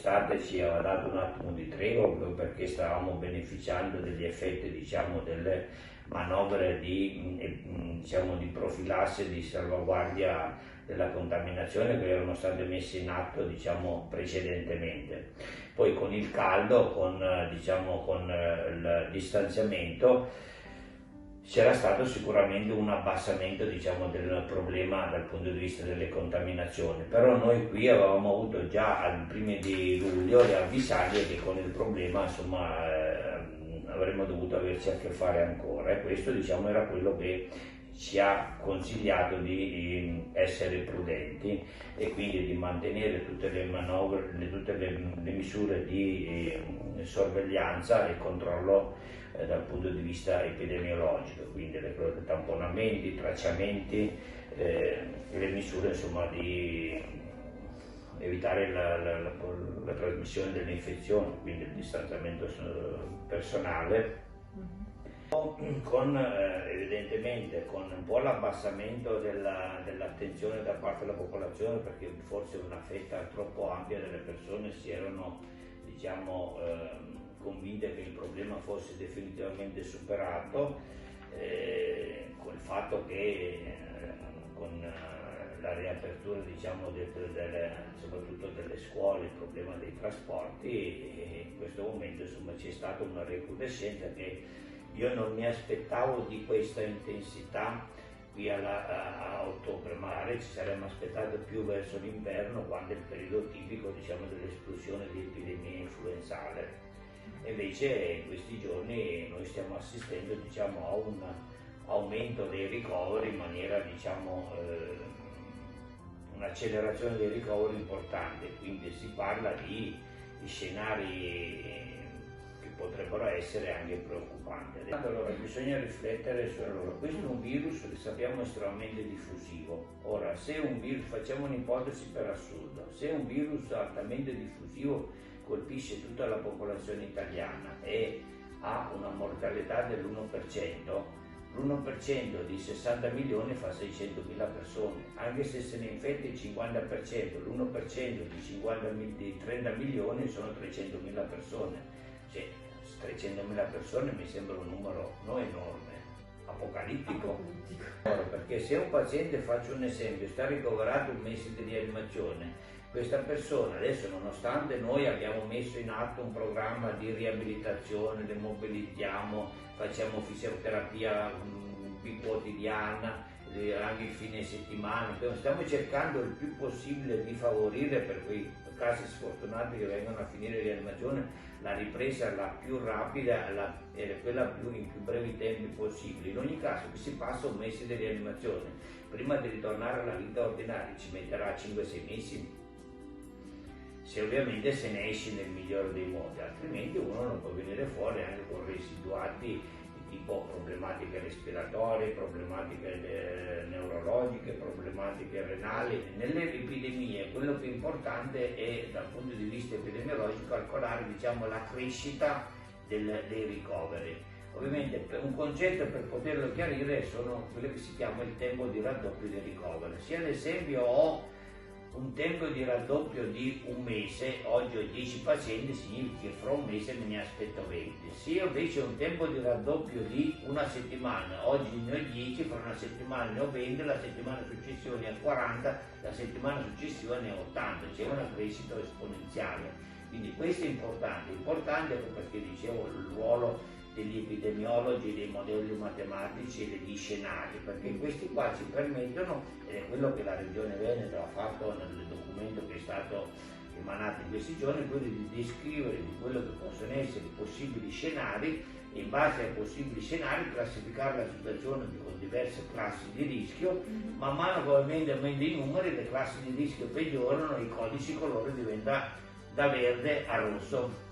l'estate ci aveva dato un attimo di tregua perché stavamo beneficiando degli effetti, diciamo, delle manovre diciamo, di profilassi, di salvaguardia della contaminazione che erano state messe in atto, diciamo, precedentemente. Poi con il caldo, diciamo, con il distanziamento, c'era stato sicuramente un abbassamento, diciamo, del problema dal punto di vista delle contaminazioni, però noi qui avevamo avuto già al primi di luglio le avvisaglie che con il problema, insomma, avremmo dovuto averci a che fare ancora, e questo, diciamo, era quello che ci ha consigliato di essere prudenti e quindi di mantenere tutte le manovre, tutte le misure di sorveglianza e controllo dal punto di vista epidemiologico, quindi le tamponamenti, tracciamenti, le misure, insomma, di evitare la trasmissione delle infezioni, quindi il distanziamento personale. Con evidentemente con un po' l'abbassamento dell'attenzione da parte della popolazione, perché forse una fetta troppo ampia delle persone si erano, diciamo, convinte che il problema fosse definitivamente superato, col fatto che con la riapertura, diciamo, soprattutto delle scuole, il problema dei trasporti, e in questo momento, insomma, c'è stata una recrudescenza che io non mi aspettavo di questa intensità qui a ottobre, magari ci saremmo aspettato più verso l'inverno, quando è il periodo tipico, diciamo, dell'esplosione di epidemia influenzale. E invece in questi giorni noi stiamo assistendo, diciamo, a un aumento dei ricoveri in maniera, diciamo, un'accelerazione dei ricoveri importante, quindi si parla di scenari che potrebbero essere anche preoccupanti. Allora bisogna riflettere su questo è un virus che sappiamo estremamente diffusivo. Ora, se un virus, facciamo un'ipotesi per assurdo, se un virus altamente diffusivo colpisce tutta la popolazione italiana e ha una mortalità dell'1%, l'1% di 60 milioni fa 600.000 persone, anche se se ne infetta il 50%, l'1% di 30 milioni sono 300.000 persone. Cioè, 300.000 persone mi sembra un numero non enorme, apocalittico. Perché se un paziente, faccio un esempio, sta ricoverato un mese di rianimazione, questa persona adesso, nonostante noi abbiamo messo in atto un programma di riabilitazione, le mobilitiamo, facciamo fisioterapia biquotidiana, anche il fine settimana, stiamo cercando il più possibile di favorire per quei casi sfortunati che vengono a finire in rianimazione la ripresa la più rapida e quella in più brevi tempi possibili. In ogni caso si passa un mese di rianimazione, prima di ritornare alla vita ordinaria ci metterà 5-6 mesi, se ovviamente se ne esce nel migliore dei modi, altrimenti uno non può venire fuori anche con residuati di tipo problematiche respiratorie, problematiche neurologiche, problematiche renali. Nelle epidemie quello più importante è, dal punto di vista epidemiologico, calcolare, diciamo, la crescita dei ricoveri. Ovviamente un concetto per poterlo chiarire sono quello che si chiama il tempo di raddoppio dei ricoveri. Se ad esempio ho un tempo di raddoppio di un mese, oggi ho 10 pazienti, significa che fra un mese me ne aspetto 20. Se io invece ho un tempo di raddoppio di una settimana, oggi ne ho 10, fra una settimana ne ho 20, la settimana successiva ne ho 40, la settimana successiva ne ho 80, c'è una crescita esponenziale. Quindi questo è importante perché dicevo il ruolo degli epidemiologi, dei modelli matematici e degli scenari, perché questi qua ci permettono, ed è quello che la Regione Veneto ha fatto nel documento che è stato emanato in questi giorni, quello di descrivere di quello che possono essere i possibili scenari e in base ai possibili scenari classificare la situazione con diverse classi di rischio. Man mano che aumenta i numeri, le classi di rischio peggiorano, i codici colore diventa da verde a rosso.